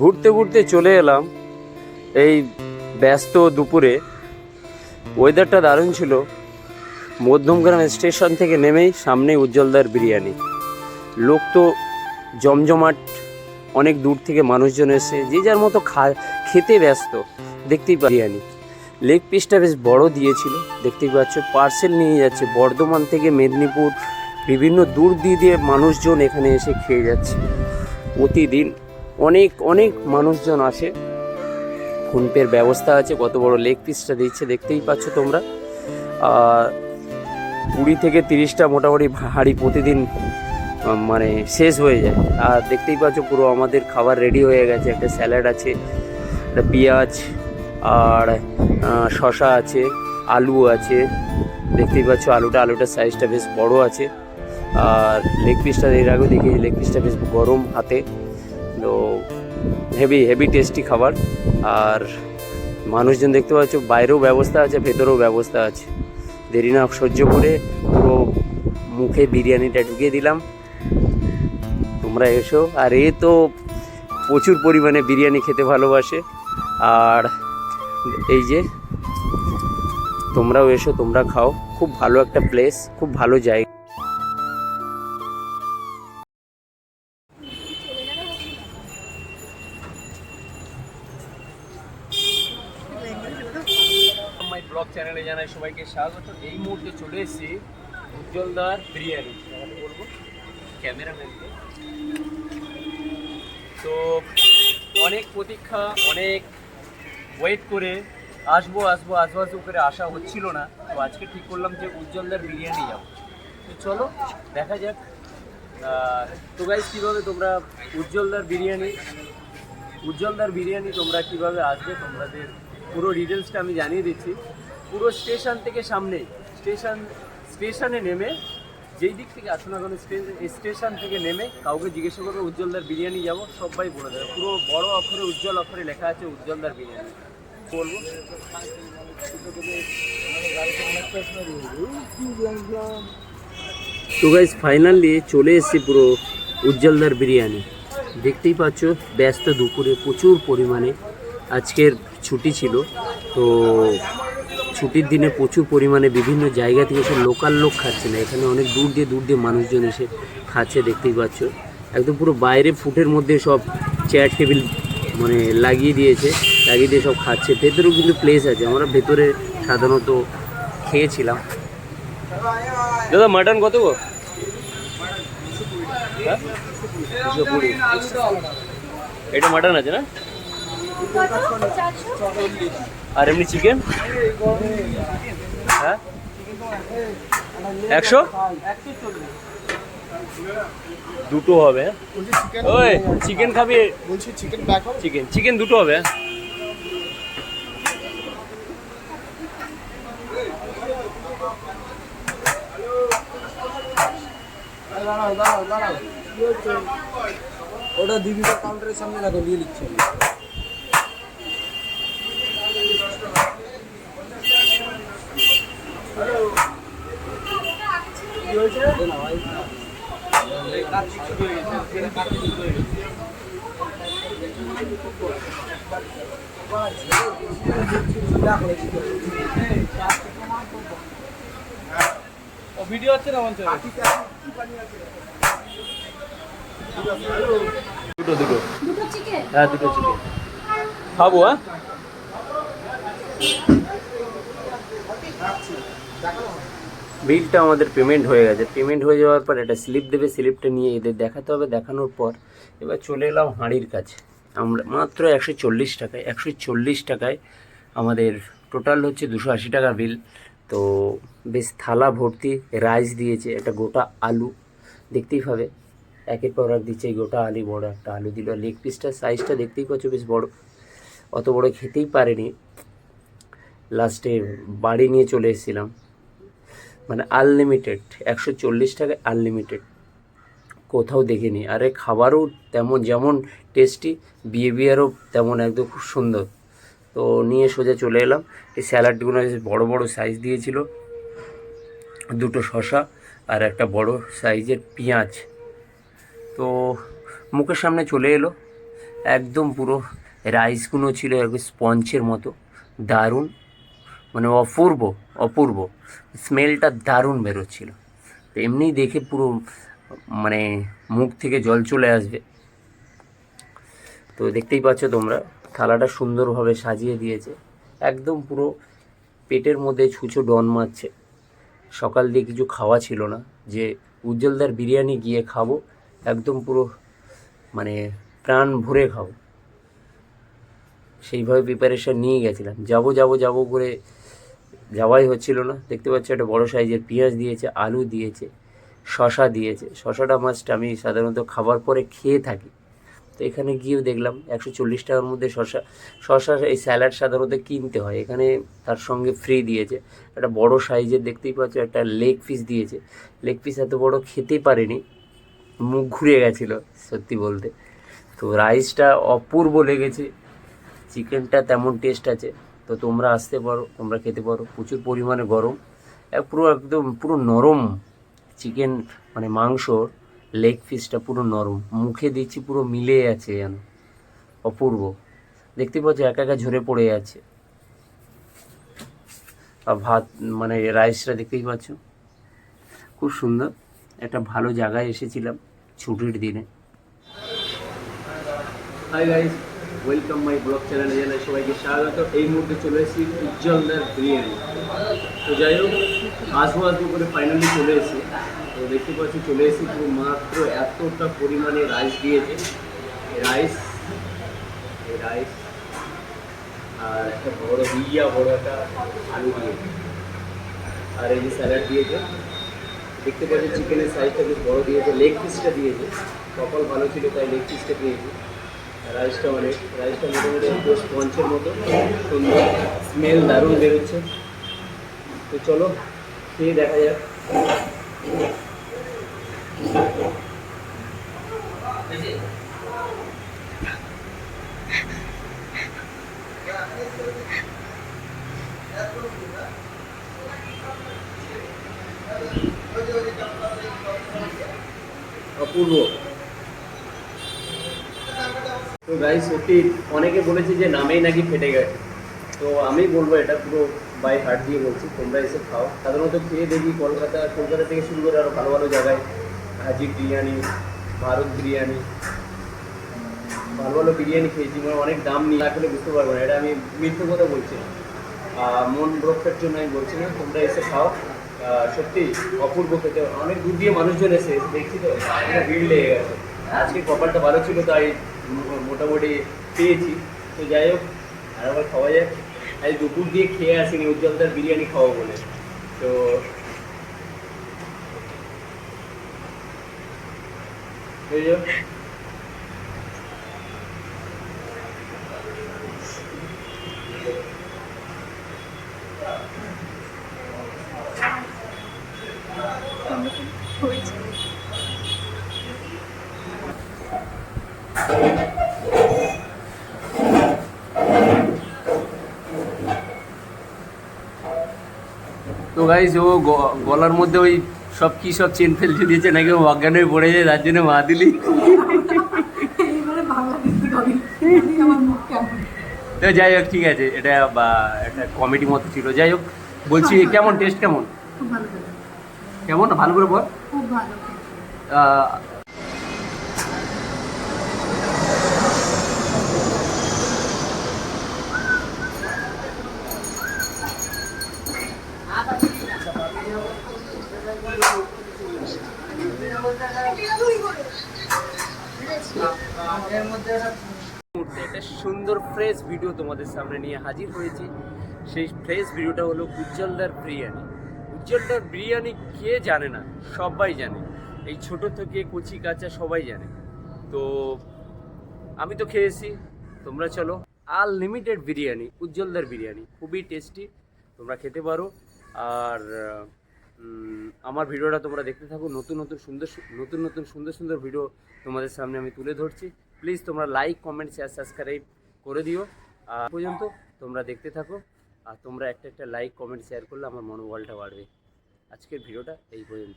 ঘুরতে ঘুরতে চলে এলাম এই ব্যস্ত দুপুরে। ওয়েদারটা দারুণ ছিল। মধ্যমগ্রাম স্টেশন থেকে নেমেই সামনে উজ্জ্বলদার বিরিয়ানি। লোক তো জমজমাট, অনেক দূর থেকে মানুষজন এসে যে যার মতো খেতে ব্যস্ত। দেখতেই বিরিয়ানি লেগ পিসটা বেশ বড় দিয়েছিল, দেখতেই পাচ্ছ। পার্সেল নিয়ে যাচ্ছে বর্ধমান থেকে মেদিনীপুর, বিভিন্ন দূর দিয়ে মানুষজন এখানে এসে খেয়ে যাচ্ছে। প্রতিদিন অনেক অনেক মানুষজন আসে। ফোনপের ব্যবস্থা আছে। কত বড় লেগ পিসটা দিচ্ছে দেখতেই পাচ্ছ তোমরা। 20 থেকে 30টা মোটামুটি হাঁড়ি প্রতিদিন মানে শেষ হয়ে যায়। আর দেখতেই পাচ্ছ পুরো আমাদের খাবার রেডি হয়ে গেছে। একটা স্যালাড আছে, একটা পেঁয়াজ আর শসা আছে, আলু আছে। দেখতেই পাচ্ছ আলুটার সাইজটা বেশ বড় আছে। আর লেগ পিসটা এর আগেও দেখি, লেগ পিসটা বেশ গরম হাতে। তো হেভি টেস্টি খাবার। আর মানুষজন দেখতে পাচ্ছ, বাইরেও ব্যবস্থা আছে, ভেতরেও ব্যবস্থা আছে। দেরি না সহ্য করে পুরো মুখে বিরিয়ানিটা ঢুকিয়ে দিলাম। তোমরা এসো। আর এ তো প্রচুর পরিমাণে বিরিয়ানি খেতে ভালোবাসে। আর এই যে তোমরাও এসো, তোমরা খাও। খুব ভালো একটা প্লেস, খুব ভালো জায়গা। আমার ব্লগ চ্যানেলে জানাই সবাইকে স্বাগত। এই মুহূর্তে চলে এসেছি উজ্জ্বলদার বিরিয়ানি। বলবো ক্যামেরাম্যানকে। তো অনেক প্রতীক্ষা, অনেক ওয়েট করে আসবো করে আসা হচ্ছিল না। তো আজকে ঠিক করলাম যে উজ্জ্বলদার বিরিয়ানি যাবো। তো চলো দেখা যাক। তো গাইস, কীভাবে তোমরা উজ্জ্বলদার বিরিয়ানি তোমরা কীভাবে আসবে, তোমাদের পুরো ডিটেলসটা আমি জানিয়ে দিচ্ছি। পুরো স্টেশন থেকে সামনেই, স্টেশনে নেমে যেই দিক থেকে আসো না কোনো স্টেশন থেকে নেমে কাউকে জিজ্ঞাসা করবে উজ্জ্বলদার বিরিয়ানি যাবো, সবাই বলে দেবে। পুরো বড় অক্ষরে উজ্জ্বল অক্ষরে লেখা আছে উজ্জ্বলদার বিরিয়ানি। বলবো তো গাইস, ফাইনালি চলে এসেছি পুরো উজ্জ্বলদার বিরিয়ানি। দেখতেই পাচ্ছ ব্যস্ত দুপুরে প্রচুর পরিমাণে। আজকের ছুটি ছিল, তো ছুটির দিনে প্রচুর পরিমাণে বিভিন্ন জায়গা থেকে এসে লোকাল লোক খাচ্ছে না, এখানে অনেক দূর দিয়ে মানুষজন এসে খাচ্ছে। দেখতেই পাচ্ছ একদম পুরো বাইরে ফুটের মধ্যে সব চেয়ার টেবিল মানে লাগিয়ে দিয়ে সব খাচ্ছে। ভেতরেও কিন্তু প্লেস আছে, আমরা ভেতরে সাধারণত খেয়েছিলাম। দাদা মাটন কত গো? হ্যাঁ 220। এটা মাটন আছে না? আর এমনি চিকেন? হ্যাঁ 100 দুটো হবে। ওই চিকেন খাবি? বলছি চিকেন দুটো হবে। ওটা দিদিটা কাউন্টারের সামনে রাখো, নিয়ে নিচ্ছে। ভিডিও হচ্ছে না মঞ্চে। দুটো চিকেন। হ্যাঁ দুটো চিকেন খাবো। হ্যাঁ বিলটা আমাদের পেমেন্ট হয়ে গেছে। পেমেন্ট হয়ে যাওয়ার পর একটা স্লিপ দেবে, স্লিপটা নিয়ে এদের দেখাতে হবে। দেখানোর পর এবার চলে এলাম হাঁড়ির কাছে। আমরা মাত্র 140 টাকায় আমাদের টোটাল হচ্ছে 280 টাকা বিল। তো বেশ থালা ভর্তি রাইস দিয়েছে, একটা গোটা আলু দেখতেই পাবে, একের পর এক দিচ্ছে। এই গোটা আলু, বড় একটা আলু দিল। লেগ পিসটার সাইজটা দেখতেই পাচ্ছ বেশ বড়, অত বড় খেতেই পারেনি। লাস্টে বাড়ি নিয়ে চলে এসেছিলাম। মানে আনলিমিটেড 140 টাকায় আনলিমিটেড, কোথাও দেখিনি। আরে খাবারও তেমন যেমন টেস্টি, বিহেভিয়ারও তেমন একদম খুব সুন্দর। তো নিয়ে সোজা চলে এলাম। এই স্যালাডগুলো বেশ বড় বড় সাইজ দিয়েছিল, দুটো শসা আর একটা বড় সাইজের পেঁয়াজ। তো মুখের সামনে চলে এলো। একদম পুরো রাইসগুলো ছিল একদম স্পঞ্জের মতো, দারুণ, মানে অপূর্ব, অপূর্ব, স্মেলটা দারুণ বেরোচ্ছিল। তো এমনিই দেখে পুরো মানে মুখ থেকে জল চলে আসবে। তো দেখতেই পাচ্ছ তোমরা, থালাটা সুন্দরভাবে সাজিয়ে দিয়েছে, একদম পুরো পেটের মধ্যে ছুঁচো ডন মারছে। সকাল দিয়ে কিছু খাওয়া ছিল না, যে উজ্জ্বলদার বিরিয়ানি গিয়ে খাবো, একদম পুরো মানে প্রাণ ভরে খাবো, সেইভাবে প্রিপারেশান নিয়ে গেছিলাম। যাবো যাবো যাবো করে যাওয়াই হচ্ছিল না। দেখতে পাচ্ছ একটা বড় সাইজের পেঁয়াজ দিয়েছে, আলু দিয়েছে, শশা দিয়েছে। শশাটা মাস্ট, আমি সাধারণত খাবার পরে খেয়ে থাকি। তো এখানে গিয়েও দেখলাম 140 টাকার মধ্যে শশা, এই স্যালাড সাধারণত কিনতে হয়, এখানে তার সঙ্গে ফ্রি দিয়েছে। একটা বড় সাইজের দেখতেই পাচ্ছ একটা লেগ পিস দিয়েছে। লেগ পিস এত বড় খেতে পারিনি, মুখ ঘুরে গেছিলো সত্যি বলতে। তো রাইসটা অপূর্ব লেগেছে, চিকেনটা তেমন টেস্ট আছে। তো তোমরা আসতে পারো, তোমরা খেতে পারো, প্রচুর পরিমাণে গরম, পুরো একদম পুরো নরম চিকেন, মানে মাংসর লেগ পিসটা পুরো নরম, মুখে দিচ্ছি পুরো মিলে আছে যেন, অপূর্ব। দেখতে পাচ্ছ একা একা ঝরে পড়ে যাচ্ছে। আর ভাত, মানে রাইসটা দেখতেই পাচ্ছ, খুব সুন্দর। একটা ভালো জায়গায় এসেছিলাম ছুটির দিনে। Hi guys, welcome my blog চ্যানেলে জানাই সবাইকে স্বাগত। এই মুহূর্তে চলে এসেছি উজ্জ্বলদার বিরিয়ানি। তো যাই হোক, আসবো করে ফাইনালি চলে এসেছি। তো দেখতে পাচ্ছি চলে এসেছি, পুরো মাত্র এতটা পরিমাণে রাইস দিয়েছে। রাইস, এই রাইস আর একটা বড় বড় একটা আলু দিয়েছে, আর এই যে স্যালাড দিয়েছে। দেখতে পাচ্ছি চিকেনের সাইজটা বেশ বড় দিয়েছে, লেগ পিসটা দিয়েছে, কপাল ভালো ছিল তাই লেগ পিসটা দিয়েছে। রাইসটা মোটামুটি একটু স্পঞ্জের মতো সুন্দর, স্মেল দারুণ বেরোচ্ছে। তো চলো খেয়ে দেখা যাক। অপূর্ব। তো গাইস সত্যি অনেকে বলেছে যে নামেই নাকি ফেটে গেছে, তো আমি বলবো এটা পুরো বাই হার্ট দিয়ে বলছি, তোমরা এসে খাও। সাধারণত খেয়ে দেখি কলকাতা থেকে শুরু করে আরও ভালো ভালো জায়গায়, হাজির বিরিয়ানি, ভারত বিরিয়ানি, ভালো ভালো বিরিয়ানি খেয়েছি, মানে অনেক দাম নিয়ে আসলে বুঝতে পারবো না, এটা আমি মিথ্যে কথা বলছি না, মন রক্ষার জন্য আমি বলছি না, তোমরা এসে খাও। সত্যি অপূর্ব খেতে। অনেক দূর দিয়ে মানুষজন এসে দেখছি, তো ভিড় লেগে গেছে। আজকে কপালটা ভালো ছিল তাই মোটামুটি পেয়েছি। তো যাই হোক, আর আবার খাওয়া যাক। আজ দুপুর দিয়ে খেয়ে আসিনি উজ্জ্বলদার বিরিয়ানি খাওয়া বলে। তো এই যে তো গাইজ, ও গলার মধ্যে ওই সব কি সব চেন ফেল ঝুলিয়েছে নাকি, ও অজ্ঞান হয়ে পড়ে যায়, তার জন্য মা দিলি। তো যাই হোক, ঠিক আছে, এটা একটা কমেডি মতো ছিল। যাই হোক, বলছি কেমন টেস্ট, কেমন কেমন ভালো করে বল। আহ, একটা সুন্দর ফ্রেশ ভিডিও তোমাদের সামনে নিয়ে হাজির হয়েছি। সেই ফ্রেশ ভিডিওটা হলো উজ্জ্বলদার বিরিয়ানি। উজ্জ্বলদার বিরিয়ানি কে জানে না, সবাই জানে, এই ছোট থেকে কচি কাঁচা সবাই জানে। তো আমি তো খেয়েছি, তোমরা চলো। আনলিমিটেড বিরিয়ানি, উজ্জ্বলদার বিরিয়ানি খুবই টেস্টি, তোমরা খেতে পারো। আর আমার ভিডিওটা তোমরা দেখতে থাকো, নতুন সুন্দর ভিডিও তোমাদের সামনে আমি তুলে ধরছি। প্লিজ তোমরা লাইক, কমেন্ট, শেয়ার, সাবস্ক্রাইব করে দিও। পর্যন্ত তোমরা দেখতে থাকো, আর তোমরা একটা লাইক, কমেন্ট, শেয়ার করলে আমার মনোবলটা বাড়বে। আজকের ভিডিওটা এই পর্যন্ত।